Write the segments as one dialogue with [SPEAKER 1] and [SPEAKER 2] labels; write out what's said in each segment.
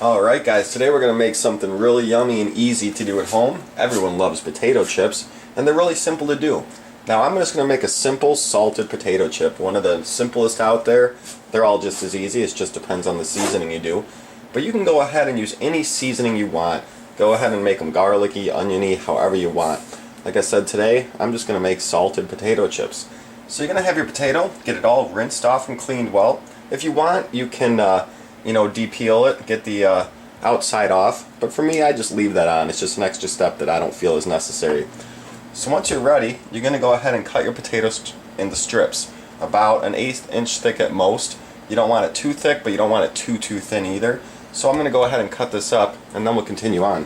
[SPEAKER 1] Alright guys, today we're going to make something really yummy and easy to do at home. Everyone loves potato chips, and they're really simple to do. Now I'm just going to make a simple salted potato chip, one of the simplest out there. They're all just as easy, it just depends on the seasoning you do. But you can go ahead and use any seasoning you want. Go ahead and make them garlicky, oniony, however you want. Like I said today, I'm just going to make salted potato chips. So you're going to have your potato, get it all rinsed off and cleaned well. If you want, you can depeel it, get the outside off, but for me I just leave that on. It's just an extra step that I don't feel is necessary. So once you're ready, you're going to go ahead and cut your potatoes into strips, about an 1/8 inch thick at most. You don't want it too thick, but you don't want it too thin either. So I'm going to go ahead and cut this up, and then we'll continue on.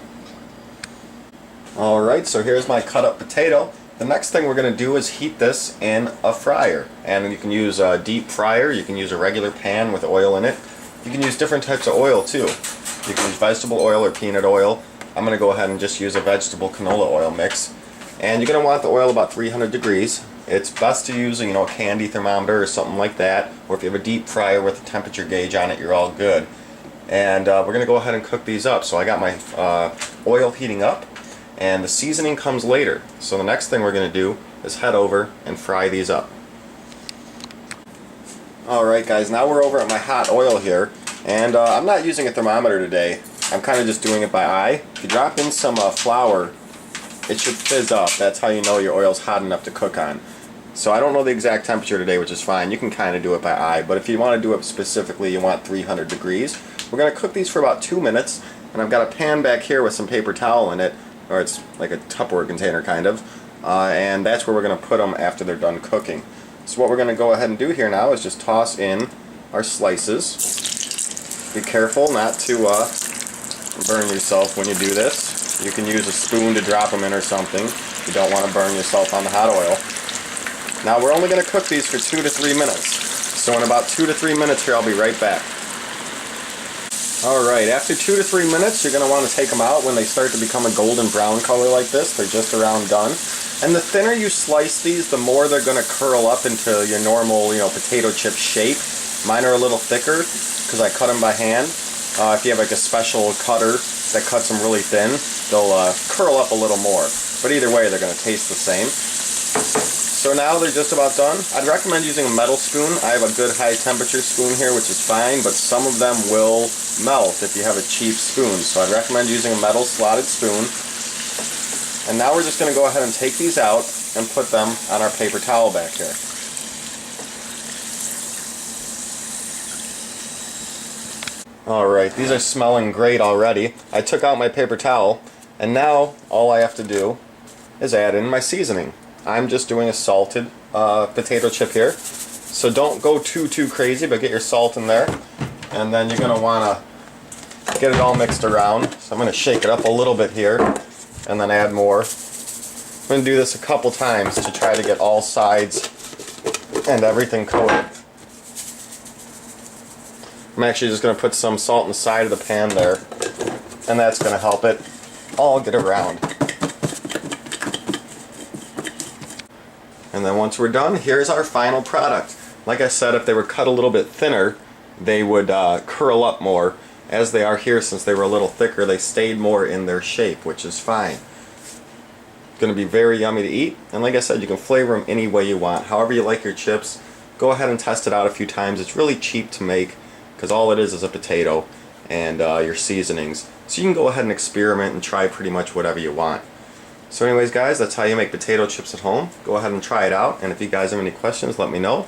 [SPEAKER 1] Alright, so here's my cut up potato. The next thing we're going to do is heat this in a fryer, and you can use a deep fryer, you can use a regular pan with oil in it. You can use different types of oil too. You can use vegetable oil or peanut oil. I'm going to go ahead and just use a vegetable canola oil mix. And you're going to want the oil about 300 degrees. It's best to use a candy thermometer or something like that, or if you have a deep fryer with a temperature gauge on it, you're all good. And we're going to go ahead and cook these up. So I got my oil heating up, and the seasoning comes later. So the next thing we're going to do is head over and fry these up. Alright guys, now we're over at my hot oil here, and I'm not using a thermometer today. I'm kind of just doing it by eye. If you drop in some flour, it should fizz up. That's how you know your oil's hot enough to cook on. So I don't know the exact temperature today, which is fine. You can kind of do it by eye, but if you want to do it specifically, you want 300 degrees. We're going to cook these for about 2 minutes, and I've got a pan back here with some paper towel in it, or it's like a Tupperware container kind of, and that's where we're going to put them after they're done cooking. So what we're going to go ahead and do here now is just toss in our slices. Be careful not to burn yourself when you do this. You can use a spoon to drop them in or something. You don't want to burn yourself on the hot oil. Now we're only going to cook these for 2 to 3 minutes. So in about 2 to 3 minutes here, I'll be right back. Alright, after 2 to 3 minutes, you're going to want to take them out when they start to become a golden brown color like this. They're just around done. And the thinner you slice these, the more they're going to curl up into your normal, potato chip shape. Mine are a little thicker because I cut them by hand. If you have like a special cutter that cuts them really thin, they'll curl up a little more. But either way, they're going to taste the same. So now they're just about done. I'd recommend using a metal spoon. I have a good high temperature spoon here, which is fine, but some of them will melt if you have a cheap spoon. So I'd recommend using a metal slotted spoon. And now we're just going to go ahead and take these out and put them on our paper towel back here. Alright, these are smelling great already. I took out my paper towel, and now all I have to do is add in my seasoning. I'm just doing a salted potato chip here. So don't go too crazy, but get your salt in there. And then you're going to want to get it all mixed around. So I'm going to shake it up a little bit here, and then add more. I'm going to do this a couple times to try to get all sides and everything coated. I'm actually just going to put some salt in the side of the pan there, and that's going to help it all get around. And then once we're done, here's our final product. Like I said, if they were cut a little bit thinner, they would curl up more. As they are here, since they were a little thicker, they stayed more in their shape, which is fine. Going to be very yummy to eat, and like I said, you can flavor them any way you want. However you like your chips, go ahead and test it out a few times. It's really cheap to make, because all it is a potato and your seasonings. So you can go ahead and experiment and try pretty much whatever you want. So anyways guys, that's how you make potato chips at home. Go ahead and try it out, and if you guys have any questions, let me know.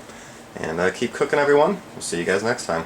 [SPEAKER 1] And keep cooking everyone. We'll see you guys next time.